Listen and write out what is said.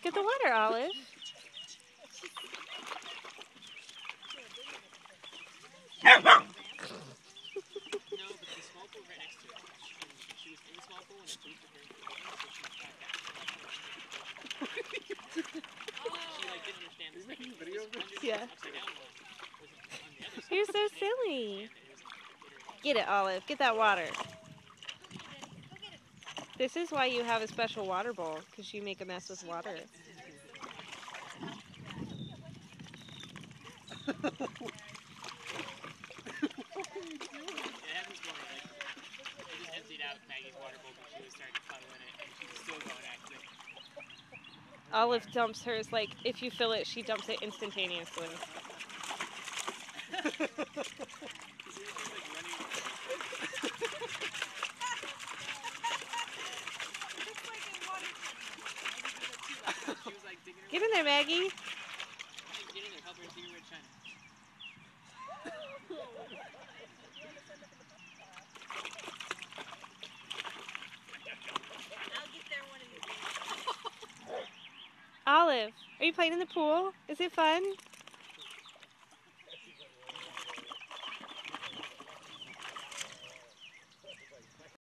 Get the water, Olive. No, but the small pool right next to it. And she was in the small pool and the police were very quick, so she got back. She like didn't understand the stepping. Yeah. Upside down one was on the other side. You're so silly. Get it, Olive. Get that water. This is why you have a special water bowl, because you make a mess with water. It happened this morning. Like, I just emptied out Maggie's water bowl, but she was starting to puddle in it, and she was still going after it. Olive dumps hers, like, if you fill it, she dumps it instantaneously. Get in there, Maggie. Get in there, help her figure out China. I'll get there one of these days. Olive, are you playing in the pool? Is it fun?